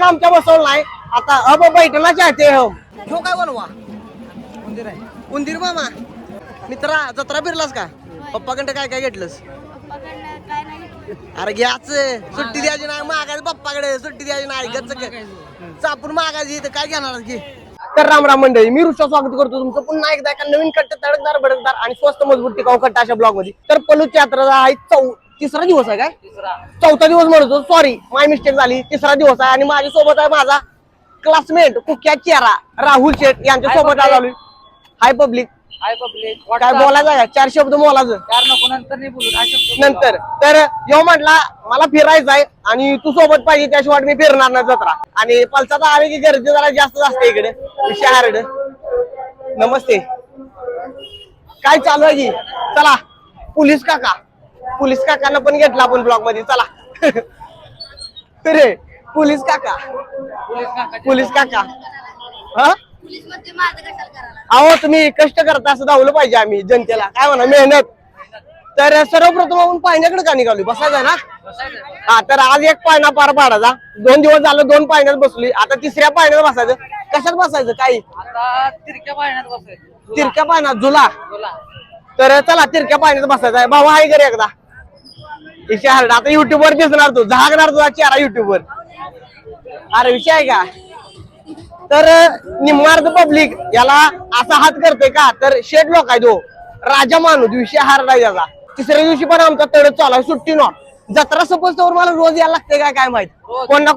आमच्या बसवलं नाही आता अब बैठना चाहते हो ठो काय बनवा उंदीर आहे उंदीर मामा मित्रा जत्रा फिरलास का पप्पाकडे काय काय घेतलंस अरे घ्याच सुट्टी द्यायची नाही मागायची पप्पाकडे सुट्टी द्यायची नाही गच्च चापून मागायची इथं काय घेणार की तर राम राम मंडळी मी ऋषा स्वागत करतो तुमचं पुन्हा एकदा एका नवीन कट्ट तडकदार बडकदार आणि स्वस्त मजबूत टिकाऊ कट्टा अशा ब्लॉग मध्ये तर पलूची यात्रा आहे तिसरा दिवस आहे काय चौथा दिवस म्हणतो सॉरी माय मिस्टेक झाली तिसरा दिवस आहे आणि माझ्या सोबत आहे माझा क्लासमेट कुख्या चेहरा राहुल शेठ यांच्या सोबत आलोय हाय पब्लिक काय बोलायचं आहे 4 शब्द बोलायचं नंतर तर यो म्हटला मला फिरायचं आहे आणि तू सोबत पाहिजे त्याशिवाय मी फिरणार नाही जत्रा आणि पलसाचा आहे की गर्दी जरा जास्त असते इकडे शहर नमस्ते काय चालू आहे की चला पोलीस काकांना पण घेतला आपण ब्लॉग मध्ये चला रे पोलीस काका हा अहो तुम्ही कष्ट करता असं दावलं पाहिजे आम्ही जनतेला काय म्हणा मेहनत तर सर्वप्रथम आपण पाण्याकडे का निघालो बसायचं ना हा तर आज एक पायना पार पाडायचा 2 दिवस झालं 2 पायण्यात बसली आता तिसऱ्या पायण्यात बसायचं कशात बसायचं काही तिरक्या पायण्यात झुला तर चला तिरक्या पायण्यात बसायचं आहे भाऊ आहे घरी एकदा शहर आता युट्यूब वर दिसणार तू झागणार तुझा चेहरा युट्यूब वर अरे विषय आहे का तर निम्मार्ध पब्लिक याला असा हात करते का तर शेठ लोक आहे तो राजा माणूस विषय हारला त्याचा तिसऱ्या दिवशी पण आमचा तडच चालू आहे सुट्टी नॉट जत्रा सपोज तर मला रोज यायला लागते काय माहित कोण ना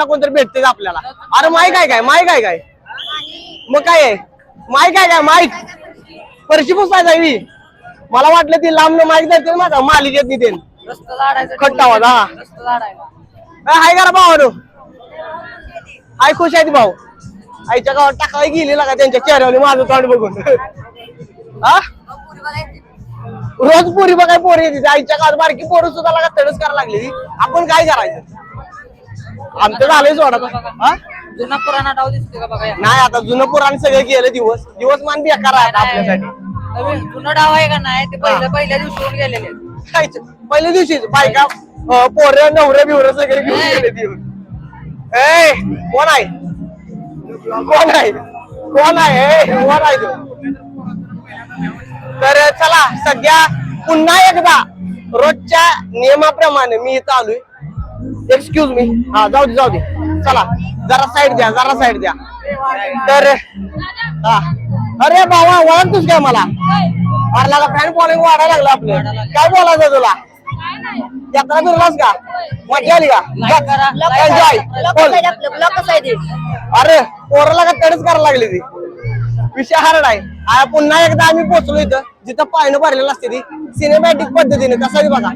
कोणतर भेटते आपल्याला अरे माय काय मग काय आहे माईक परशी पुसायचा मी मला वाटलं ती लांब माईक जाते माझा मालिकेत निघेल खट्टावा हाय करा भाऊ हाय खुश आहे भाऊ आईच्या गावात टाकाय गेली का त्यांच्या चेहऱ्यावर माझं तोंड बघून हा रोज पोरी बघाय पोरी येते आईच्या गावात बारकी पोरं सुद्धा लागा तडच करायला लागली आपण काय करायचं आमचं झालंय सोडा जुना पुराणा डाव दिसतो का बघा नाही आता जुनं पुराण सगळं गेलं दिवस मान बेकार आहे आपल्यासाठी जुनं डाव आहे का नाही ते पहिल्या दिवशी होऊन गेलेले पहिल्या दिवशीच बायका पोरं नवरं बिवरं सगळे घेऊन गेले दिवस कोण आहे तो तर चला सध्या पुन्हा एकदा रोजच्या नियमाप्रमाणे मी इथं आलोय एक्सक्यूज मी हा जाऊ दे चला जरा साईड द्या तर हा अरे बाबा ओळखतोस काय मला अरे लागा फॅन फॉलोइंग वाढायला लागलं आपलं काय बोलायचं तुला यात्रा फिरलास का मजा आली का अरे पोराला का तडच करायला लागली ती विषय हार्ड आहे पुन्हा एकदा आम्ही पोहोचलो इथं जिथं पायनं भरलेलं असते ती सिनेमॅटिक पद्धतीने कसा बघा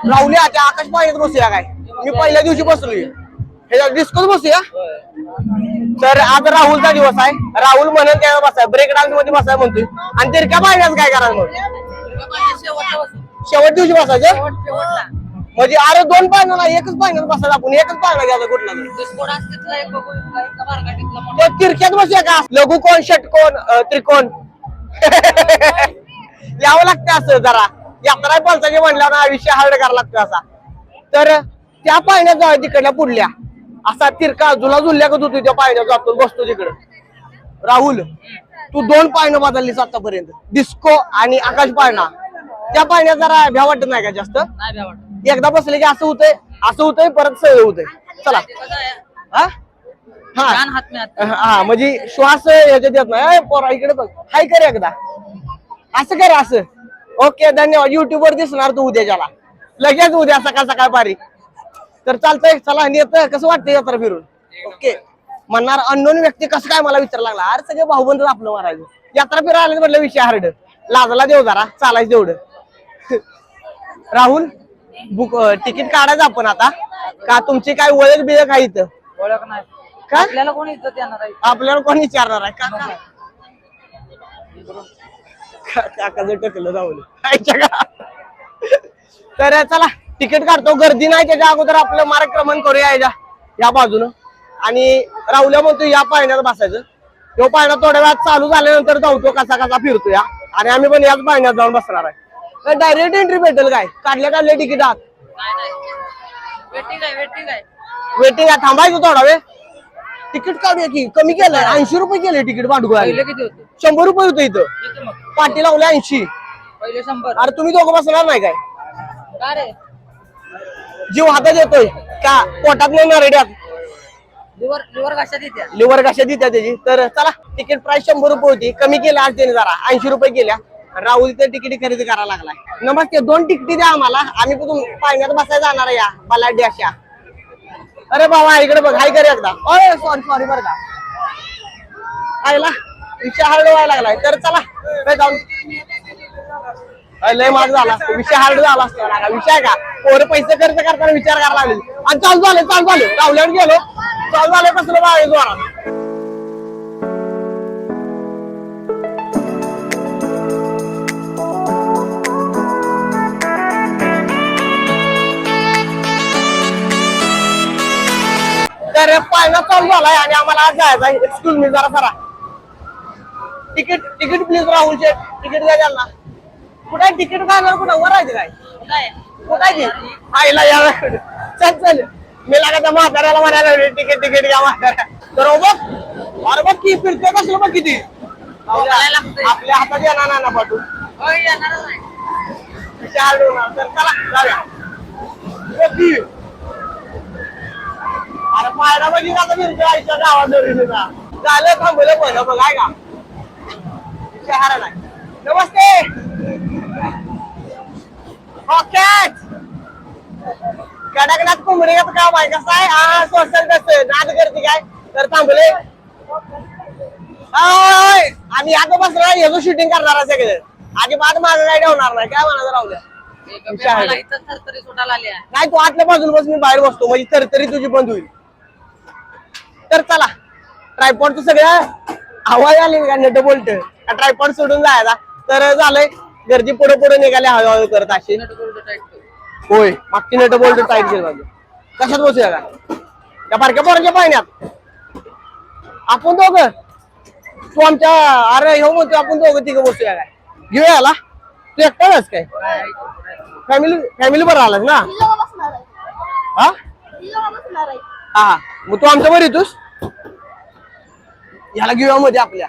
राहुली आता आकाश पाण्यात बसूया काय मी पहिल्या दिवशी बसलोय ह्याच्या डिस्कोच बसूया तर आज राहुलचा दिवस आहे राहुल म्हणून त्या बसाय ब्रेक डान्स मध्ये बसाय म्हणतोय आणि तिरक्या पाण्यात काय करायचं मग शेवट दिवशी बसायचं म्हणजे अरे 2 पायनं नाही एकच पायण्यात बसायचं आपण एकच पायना घ्यायचं कुठला तिरक्यात बसूया का लघु कोण षटकोन त्रिकोण यावं लागतं असं जरा यात्रा पलसाचे म्हणल्यावर आयुष्य हार्ड करावं लागतं असा तर त्या पायण्यात जाऊ तिकडल्या पुढल्या असा तिरका झुल्या का तू त्या पायण्यात जातो बसतो तिकडे राहुल तू 2 पायनं बदललीस आतापर्यंत डिस्को आणि आकाश पाळणा त्या पायण्यात जरा भ्या वाटत नाही का जास्त एकदा बसले की असं होतंय परत सवय होतंय चला हा म्हणजे श्वास ह्याच्यात येत नाही पोरा इकडे बघ हाय कर एकदा असं कर असं ओके धन्यवाद युट्यूब वर दिसणार तू उद्याच्याला लगेच उद्या सकाळ पारी तर चालतंय चला येत कसं वाटतंय यात्रा फिरून ओके म्हणणार अननोन व्यक्ती कसं काय मला विचार लागला अरे सगळे भाऊबंद आपलं मारायचं यात्रा फिरायला म्हटलं विषय हार्ड लाजला देऊ जरा चालायचं तेवढं राहुल बुक तिकीट काढायचं आपण आता का तुमची काय ओळख बिळख आहे इथं ओळख नाही का आपल्याला कोणी इज्जत देणार आहे आपल्याला कोणी विचारणार आहे काकाचं टकलं राहुल तर चला तिकीट काढतो गर्दी नाही त्याच्या अगोदर आपलं मार्गक्रमण करूया या बाजूनं आणि राहुल्या म्हणतो या पाळण्यात बसायचं तो पाळणा थोड्या वेळात चालू झाल्यानंतर जाऊ तो कसा फिरतोय आणि आम्ही पण याच पाळण्यात जाऊन बसणार आहे डायरेक्ट एंट्री भेटेल काय काढल्या तिकीट आहात वेटिंग आहे वेटिंग आहे, थांबायचं थोडा वेळ. तिकीट काढूया की, कमी केलंय, 80 रुपये केले तिकीट भांडुगळ्या. पहिले किती होते 100 रुपये होतं इथं, किती मग पाठी लावले 80. पहिले 100 अरे तुम्ही दोघं बसणार नाही काय? का रे जीव हातात येतोय का पोटात नाही ना रेड्यात? लिव्हर लिव्हर कशात येत्या लिव्हर कशा देत्या त्याची. तर चला, तिकीट प्राइस 100 रुपये होती, कमी केलं आज त्याने जरा, 80 रुपये केल्या. राहुल तर तिकीट खरेदी करायला लागलाय. नमस्ते, 2 तिकिटी द्या आम्हाला, आम्ही पण पाण्यात बसायला जाणार आहे या बलाढ्य अशा. अरे बाबा इकडे बघ, हाय कर एकदा. ओय सॉरी सॉरी बरं का, आयला विषय हार्ड व्हायला लागलाय. तर चला काय जाऊन, लय माग झाला, विषय हार्ड झाला असतो ना. विषय का पोरं पैसे खर्च करताना विचार करायला लागले. आणि चालू झालं राहुल्यावर गेलो, चालू झालं कसलं बाहेर जोरात. तर पाळणा चालू झालाय आणि आम्हाला आज जायचं आहे. एक्सक्यूज मी जरा सरा, ticket ticket please Rahul Sheth, ticket द्या त्यांना. कुठे आहे तिकीट? काय कुठं वर आहे काय? कुठं आहे ती? आईला या चल चल, मी लागा म्हाताऱ्याला म्हणायला लागले तिकीट तिकीट घ्या म्हाताऱ्या. तर बघ, अरे बघ की फिरते कसलं बघ किती. आपल्या हातात येणार ना पाठवून विचार होणार. तर चला जाऊया. अरे पायरा म्हणजे आता फिरतो आईच्या गावात झालं, थांबलं पण बघ आहे का शहरा नाही. नमस्ते कडकनाथ कोंबडीचं काम आहे, कसं आहे? हा सोशल कसं नाद करते काय? तर थांबले आम्ही आता बसणार, याचं शूटिंग करणार आहे सगळे. अजिबात माझं काही ठेवणार नाही. काय म्हणायचं राहुल्या? नाही तू आतल्या बाजूला बस, मी बाहेर बसतो, म्हणजे तरतरी तुझी बंद होईल. तर चला, ट्रायपॉडचं सगळं आवाज आले का नट बोलट, ट्रायपॉड सोडून जायचा. तर झालंय, गर्दी पुढे पुढे निघाले हळूहळू करत अशी. होय, मागची नट बोल्ट टाईट केलं पाहिजे. कशात बसूया का त्या बारक्या पोराच्या पाण्यात? आपण दोघं, तू आमच्या, अरे हो म्हणतो आपण दोघं तिघं बसूया काय? घेऊया आला तू एकटाच काय? फॅमिली बरं आलास ना? हा हा, मग तू आमच्या बरं येतोस? याला घेऊया मध्ये आपल्या.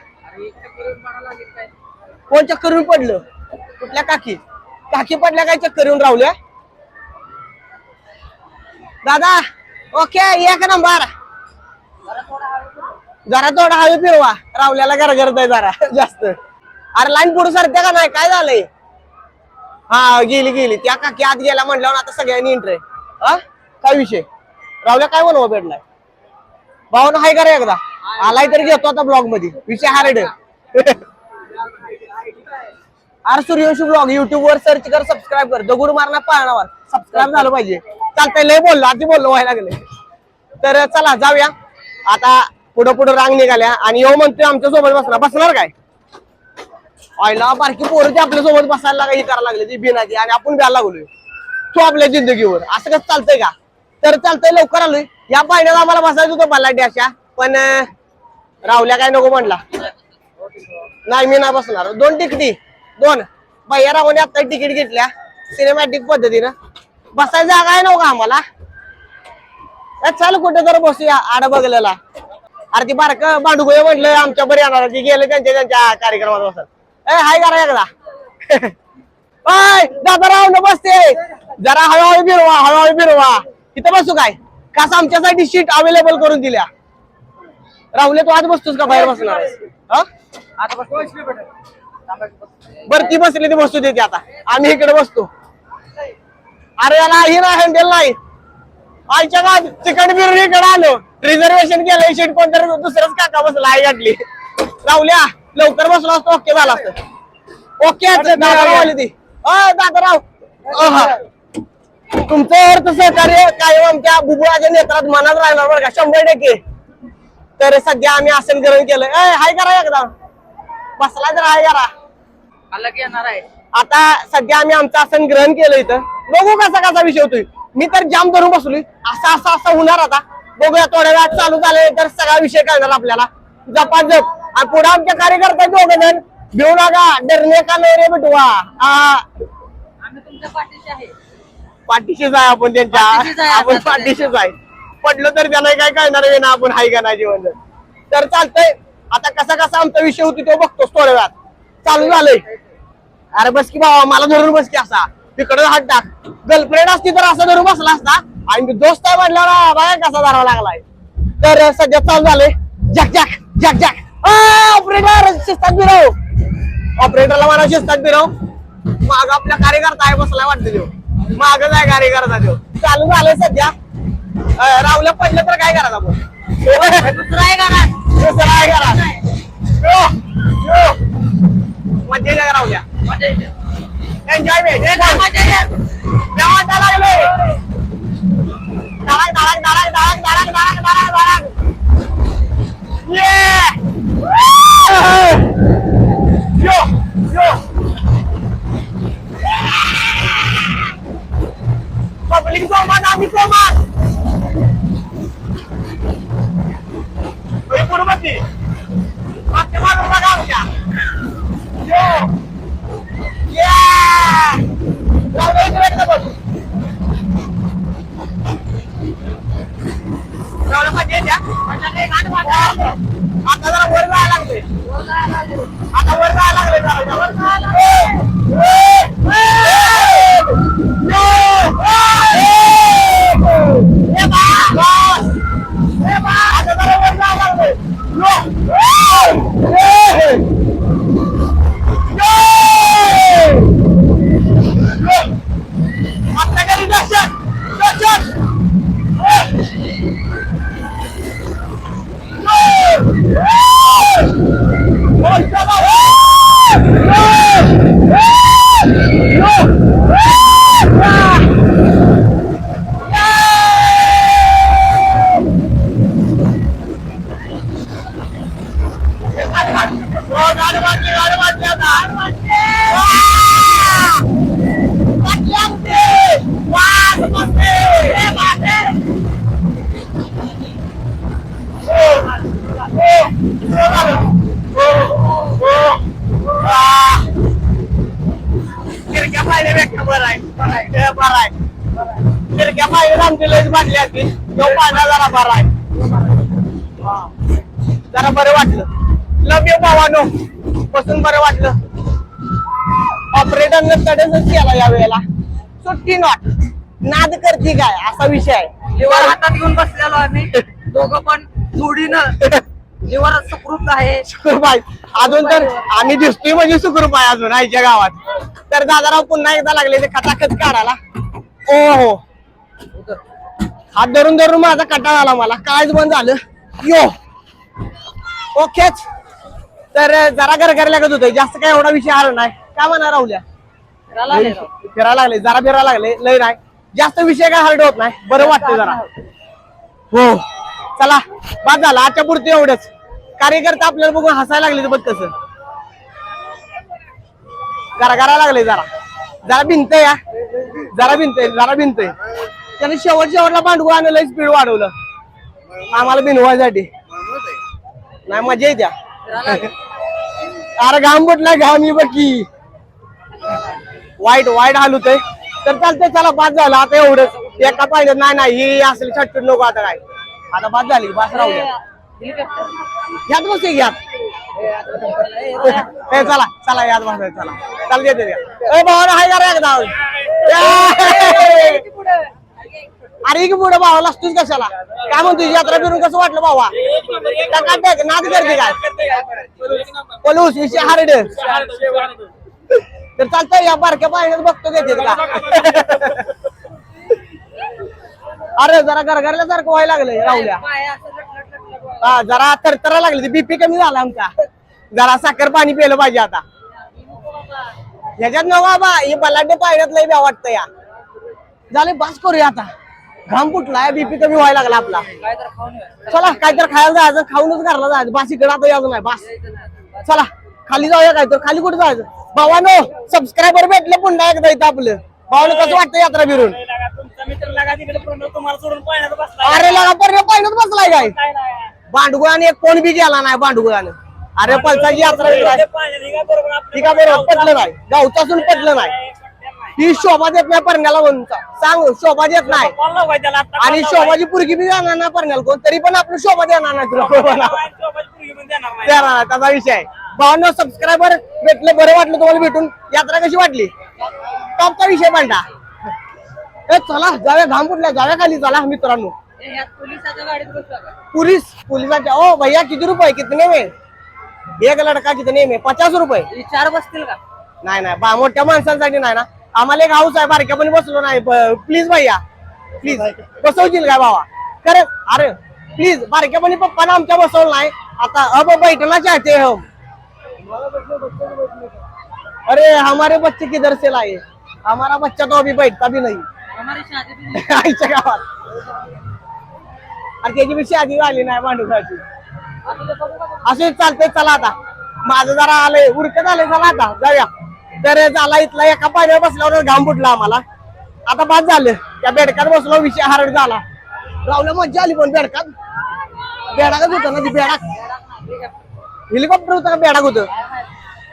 कोण चक्कर येऊन पडलं? कुठल्या काकी? काकी पडल्या काय चक्कर येऊन? राहुल्या दादा ओके, एक नंबर. जरा थोडा हळू फिरवा, राहुल्याला गरगरत आहे जरा जास्त. अरे लाईन पुढे सरते का नाही? काय झालंय? हा गेली त्या काकी आत गेला म्हणल्यावर आता सगळ्यांनी एंट्री. हा काय विषय? राहुल्या काय बनवा भेटलाय? भावना हाय करा एकदा, आलाय तरी घेतो आता ब्लॉग मध्ये. विषय हार्ड. अरे सूर्यवंशी ब्लॉग युट्यूब वर सर्च कर, सबस्क्राईब कर. दगड मारणार पाळणावर सबस्क्राईब झालं पाहिजे. चालतंय, लय बोललो आधी बोललो व्हायला लागले. तर चला जाऊया आता. पुढं रांग निघाल्या आणि येऊ म्हणतोय आमच्या सोबत बसणार काय? आईला बारकी पोरं ते आपल्या सोबत बसायला हे करायला लागले ती बिनाची, आणि आपण द्यायला लागलोय तो आपल्या जिंदगीवर. असं कसं चालतंय का? तर चालतंय, लवकर आलोय. या पाण्यात आम्हाला बसायचं होतं बलाढ्य अशा, पण राहुल्या काय नको म्हणला. नाही मी नाही बसणार. 2 तिकिटी 2 भैया राहुने आता तिकीट घेतल्या सिनेमॅटिक पद्धतीनं. बसायची जागा आहे नव्हता आम्हाला. चल कुठे तर बसूया आड बघलेला. अरे ती बारक भांडुगोळे म्हटलं आमच्या बरी येणार, ती गेले त्यांच्या कार्यक्रमात बसत. हाय करा एकदा. दादा राव नमस्ते, जरा हळूहळू फिरवा. तिथं बसू काय? कसं आमच्यासाठी सीट अवेलेबल करून दिल्या. राहुले तू आज बसतोस का बाहेर बसणार? बरं ती बसली ती बसू देते, आता आम्ही इकडे बसतो. अरे याला ही ना हँडल नाही. आमच्या गावात चिकन बिर्याणी इकडे आलो, रिझर्वेशन केलं, सीट कोणतरी दुसऱ्याच काका बसला आहे गाठली. राहुल्या लवकर बसलो असतो ओके झाला असतं. ओके दादाराव आली ती. दादाराव तुमचं अर्थ सहकार्य कायम आमच्या बुबुळाच्या नेत्रात मनात राहणार बरं का, 100%. तर सध्या आम्ही आसन ग्रहण केलंय. हाय करा एकदा, बसला तर हाय करा. येणार आहे आता सध्या आम्ही आमचं आसन ग्रहण केलं इथं. बघू कसा विषय होतोय. मी तर जाम धरून बसलोय. असं होणार आता. बघूया थोड्या वेळात चालू झाले तर सगळा विषय कळणार आपल्याला. जपाजप. आणि पुढे आमच्या कार्यकर्ते 2 जण घेऊ नका, डरणे का नाही रे बिटवा. आम्ही तुमच्या पाठीशी आहे. पाठीशीच आहे आपण त्यांच्या, आपण पाठीशीच आहे. पडलं तर त्याला काय कळणार आहे ना आपण हाय का नाही जीवन. तर चालतंय आता कसा कसा आमचा विषय होती तो बघतोस थोड्या वेळात. चालू झालंय. अरे बस की बाबा मला धरून बस की असा तिकडे हात टाक. गर्लफ्रेंड असती तर असा धरून बसला असता आणि दोस्त आहे म्हटलं ना बाय कसा धरावा लागलाय. तर सध्या चालू झालंय jack jack jack jack. Operator शिस्तात बिरव. ऑपरेटरला म्हणा शिस्तात बिरव. माग आपल्या कार्यकर्ता आहे बसलाय वाटतं तो. मागच आहे कार्यकर्ता तो. चालू झालंय सध्या. राहुल्या पडलं तर काय करायचं आपण. दुसरा आहे घरात. दुसरा आहे घरात. मजा येते राहुल्या. एन्जॉयमेंट वाटा लागले. धडक धडक धडक धडक धडक धडक धडक धडक. यो यो पब्लिक जोमात आम्ही जोमात. पूर्वती मागच्या मागून बघा आमच्या. यो आता जरा वर जायला लागले. आता वर जायला लागले आता घरी दर्शन दर्शन. खिडक्या पाहिजे बरं आहे बरं आहे. खिडक्या पाहिजे आमची लस बाटली असती तो पाहिला जरा बरा आहे. जरा बरं वाटलं. लव यू भावानो. बसून बरं वाटलं. ऑपरेटरनं तडेच केला या वेळेला. सुट्टी नॉट नाद करते काय असा विषय आहे. लिव्हर हातात घेऊन बसलेलो आम्ही दोघं पण जोडीनं. लिव्हर सुखरूप आहे. सुखरूप आहे अजून तर आम्ही दिसतोय म्हणजे सुखरूप आहे अजून आईच्या गावात. तर दादाराव पुन्हा एकदा लागले ते खटाखट काढायला. ओ हो हात धरून धरून माझा कटाळा आला मला. कायच बंद झालं. यो ओकेच. तर जरा गरगर लागत होतं. जास्त काय एवढा विषय आला नाही. काय म्हणा राहुल्या फिरायला लागले जरा फिरायला लागले लय नाही जास्त विषय काय हार्ड होत नाही. बरं वाटतं जरा. हो चला बाद झाला आजच्या पुरते एवढंच. कार्यकर्ता आपल्याला बघून हसायला लागले बघ कसं गरगरा लागले. जरा जरा भिंत या जरा भिंत त्याने शेवटला भांडवल आणलं स्पीड वाढवलं आम्हाला भिनवायसाठी. नाही मजा येत्या. अरे घाम कुठला घाम ही बघी वाईट वाईट हाल होतंय. तर चालतंय चला बाद झाला आता एवढंच. एका पाहिजे नाही ही असली छटपट नको आता काय. आता बाद झाली बास राहू द्या. यात बसते घ्या चला चला यात बस चला चाल देते भावाला हाय करा एकदा. अरे की पुढे भावाला असतोच कशाला. काय म्हणतो यात्रा फिरून कसं वाटलं भावा. नाद करते काय पलूस विषय हार्ड. तर चालतंय या बारक्या पाण्यात बघतो घेते का. अरे जरा गरगरल्यासारखं व्हायला लागलंय राहुल्या. हा जरा तरतरा लागली. बीपी कमी झाला आमचा. जरा साखर पाणी पिलं पाहिजे आता. ह्याच्यात न बाबा हे बलाढ्य पाण्यात लय ब्या वाटतं या. झाले बास करूया आता. घाम फुटलाय बीपी कमी व्हायला लागला आपला. चला काहीतरी खायला जायचं. खाऊनच घरला जायचं. बास इकडे आता यायचं नाही बास. चला खाली जाऊया काय तर. खाली कुठे जायचं भावानो. सबस्क्रायबर भेटले पुन्हा एकदा इथं आपलं. भावाला कसं वाटतं यात्रा फिरून. अरे लगा पर पाण्यात बसलाय काय भांडुळाने एक कोण बी गेला नाही भांडुळानं. अरे पलसाची यात्रा ठीक आहे बरोबर पटलं नाही. गावचं असून पटलं नाही. ही शोभा देत नाही परण्याला म्हणून सांग, शोभा देत नाही. आणि शोभाची पुरगी बी जाणार ना परण्याला कोण, तरी पण आपलं शोभा देणार नाही तुला देणार नाही, त्याचा विषय आहे. भावांनो सबस्क्रायबर भेटले, बरं वाटलं तुम्हाला भेटून. यात्रा कशी वाटली? टॉपचा विषय मांडा. चला जाऊया, घाम फुटल्या, जाऊया खाली. चला मित्रांनो, पोलिसाच्या गाडीत बसला का? पुलिसाच्या. ओ भैया किती रुपये, कितने में एक लडका, कितने में? 50 रुपये. हे 4 बसतील का? नाही नाही, मोठ्या माणसांसाठी नाही ना. आम्हाला एक हाऊस आहे, बारक्या पण बसलो नाही. प्लीज भैया, प्लीज बसवशील काय भावा? खरं अरे प्लीज, बारक्यापणी पप्पाने आमच्या बसवलं नाही. आता अब बैठना चाहते हम. अरे हमारे बच्चे किधर से लाए? हमारा बच्चा तो अभी बैठता भी नहीं. हमारी शादी भी नहीं. आईच्या गावात. अरे त्याची बी शादी झाली नाही मांडूसाची. असं चालतंय. चला आता, माझं जरा आलंय, उरकत आलंय. चला आता जाऊया. तर झाला इथला एका पाण्यावर बसल्यावर घाम फुटला आम्हाला. आता बाद झालं, त्या बेडकात बसलो, विषय हारड झाला. रावला मज्जा आली, पण बेडकात बेडाकच होतं ना. ती बेडाक हेलिकॉप्टर होतं का बेडाक होतं?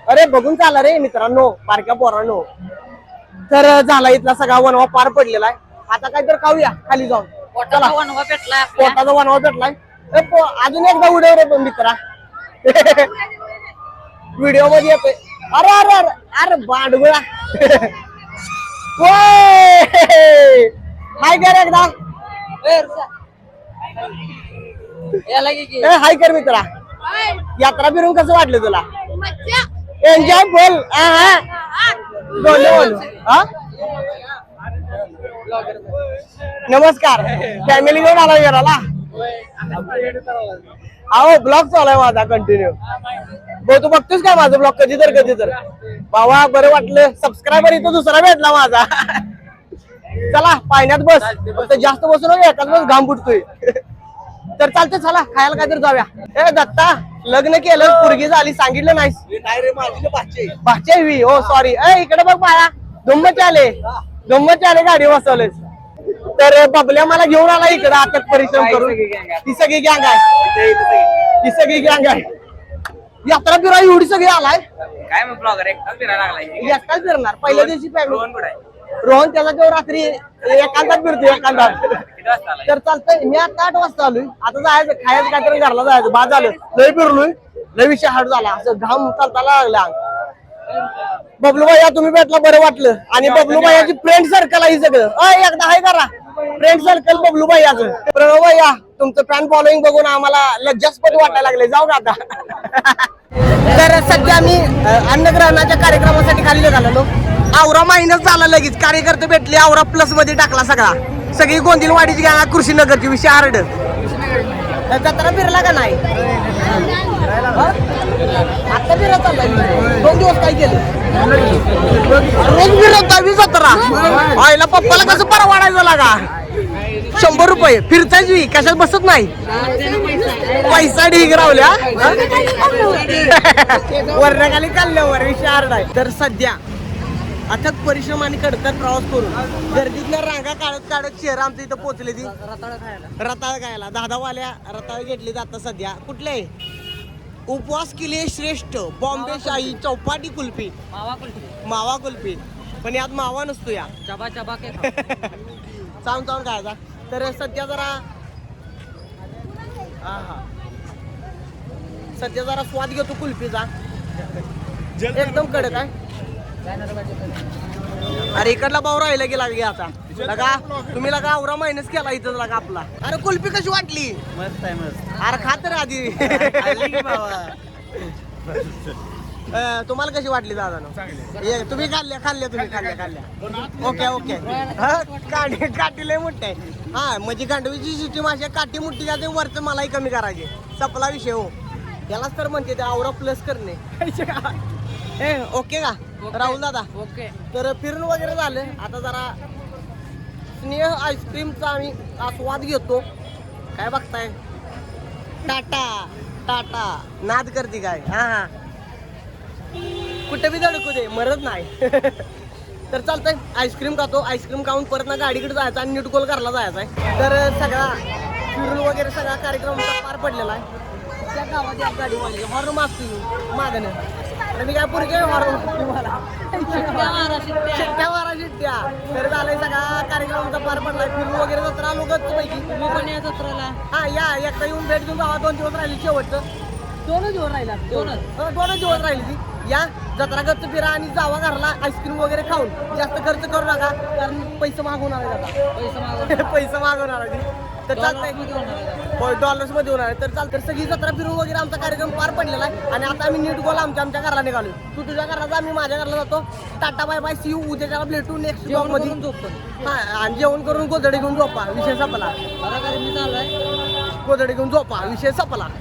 अरे बघून चाला रे मित्रांनो, बारक्या पोरांनो. तर झाला इथला सगळा वनवा पार पडलेला आहे. आता काहीतरी खाऊया खाली जाऊन. पोटाचा वनवा पेटलाय आपल्या. पोटाचा वनवा भेटलाय. अजून एकदा उडव रे पण मित्रा. व्हिडिओ मध्ये येतोय. अरे अरे अरे अरे बांडगुळा. हाय कर एकदा. याला की हाय कर मित्रा. यात्रा फिरून कसं वाटलं तुला? एन्जॉय बोल. बोल. नमस्कार, फॅमिली घेऊन आला घराला. अहो ब्लॉग चालू आहे माझा कंटिन्यू. भाऊ तू बघतोस काय माझं ब्लॉग? कधी तर बाबा बरं वाटलं. सबस्क्रायबर इथं दुसरा भेटला माझा. चला पाण्यात बस, फक्त जास्त बसू नका, एकाच बस घाम फुटतोय. तर चालतंय, चला खायला काहीतरी जाऊया. ए दत्ता, लग्न केलं, पोरगी झाली, सांगितलं नाहीस? भाचे वी. हो सॉरी. इकडे बघ बाळा, धुम्मचे आले गाडी बसवलेस. तर बबल्या मला घेऊन आला इकडे अटक परिश्रम करून. ती सगळी गँग आहे. यात्रा फिरा एवढी सगळी आलाय काय मग ब्लॉगर एकटाच फिरायला लागलाय. एकटाच फिरणार. पहिल्या दिवशी रोहन त्याचा तो रात्री एकांतात फिरतो एकांतात. तर चालतंय, मी आता 8 वाजता आलोय. आता जायचं, खायचं काहीतरी घरला जायचं. बाद झालं, लय फिरलोय, लय विषय हार्ड झाला. असं घाम चालता लागला. बबलू भैया तुम्ही भेटला, बरं वाटलं. आणि बबलू भैयाची फ्रेंड सर्कल आहे सगळं. एकदा हाय करा फ्रेंड सर्कल बबलू भैयाचं. प्रणव भैया तुमचं फॅन फॉलोईंग बघून आम्हाला लज्जास्पद वाटायला लागले. जाऊ का आता? तर सध्या मी अन्नग्रहणाच्या कार्यक्रमासाठी खाली निघालो. आवरा मायनस झाला लगेच. कार्यकर्ते भेटले, आवरा प्लस मध्ये टाकला सगळा. सगळी गोंदिलवाडीची गँग, कृषीनगरची विषय हार्ड. जत्रा फिरला का नाही? आता फिरत चाललाय. 2 दिवस काय केलं? रोज फिरत 20-17. आईला पप्पाला कसं परवाडायचं लागा? 100 रुपये फिरतायची, कशात बसत नाही. पैसा ढीग रावल्या. वरणाखाली काढल्यावर विषय हार्ड आहे. तर सध्या अथक परिश्रम आणि कडकत प्रवास करून गर्दीतल्या रांगा काढत शहर आमचं इथं पोहोचले. ती रताळ खायला 10 वाल्या रताळ घेतली जातात सध्या. कुठले? उपवास केले श्रेष्ठ बॉम्बे शाही चौपाटी कुल्फी, मावा कुल्फी. पण यात मावा नसतो या. चावून खायचा. तर सध्या जरा स्वाद घेतो कुल्फीचा. एकदम कडक आहे. अरे इकडला भाऊ राहिला गेला आता लगा. तुम्ही लगा आवरा मायनस केला इथं लगा आपला. अरे कुल्फी कशी वाटली? मस्त आहे, मस्त. अरे खात रे आधी. तुम्हाला कशी वाटली दादा? तुम्ही खाल्ल्या. ओके. काठी लय मोठी आहे. हा म्हणजे गांडवीची शिटी माशी काठी मोठी जाते, वरचं मलाही कमी करायचे. सपला विषय. हो यालाच तर म्हणते ते आवरा प्लस करणे. ओके का राहुल दादा? ओके. तर फिरून वगैरे झालं. आता जरा स्नेह आईस्क्रीमचा आम्ही आस्वाद घेतो. काय बघताय? टाटा नाद करते काय? हा कुठे बी धडकू दे, मरत नाही. तर चालतंय, आईस्क्रीम खातो. आईस्क्रीम खाऊन परत ना गाडीकडे जायचं आणि नीटकोल करायला जायचं आहे. तर सगळा फिरून वगैरे सगळा कार्यक्रम पार पडलेला आहे. त्या गावात एक गाडी वाजली, हॉर्न मागतो मागणं. अरे मी काय पोरगी आहे मारून मला शिट्ट्या मारा शिट्ट्या. तर झालंय सगळा कार्यक्रम आमचा पार पडलाय. फिरून वगैरे जत्रा आलो गच्च पैकी. तुम्ही पण या जत्रेला हा या एकदा येऊन भेट देऊन जावा. 2 दिवस राहिले शेवटचं. 2 दिवस राहिला. 2 दिवस राहिली ती. या जत्रा गच्च फिरा आणि जावा घरला आईस्क्रीम वगैरे खाऊन. जास्त खर्च करू नका कारण पैसे मागवणार आहे आता. पैसे मागवणार आहे तर चालतंय. होय डॉलर्स मध्ये होणार आहे. तर चालतं सगळी जत्रा फिरून वगैरे आमचा कार्यक्रम पार पडलेला आहे. आणि आता आम्ही नीट गोल आमच्या घराला निघालो. तू तुझ्या घराला जा, मी माझ्या घराला जातो. Tata bye bye see you. उद्याच्या भेटू नेक्स्ट ब्लॉग मध्ये. हा आणि जेवण करून गोधडी घेऊन झोपा. विषय संपला. गोधडी घेऊन झोपा. विषय संपला.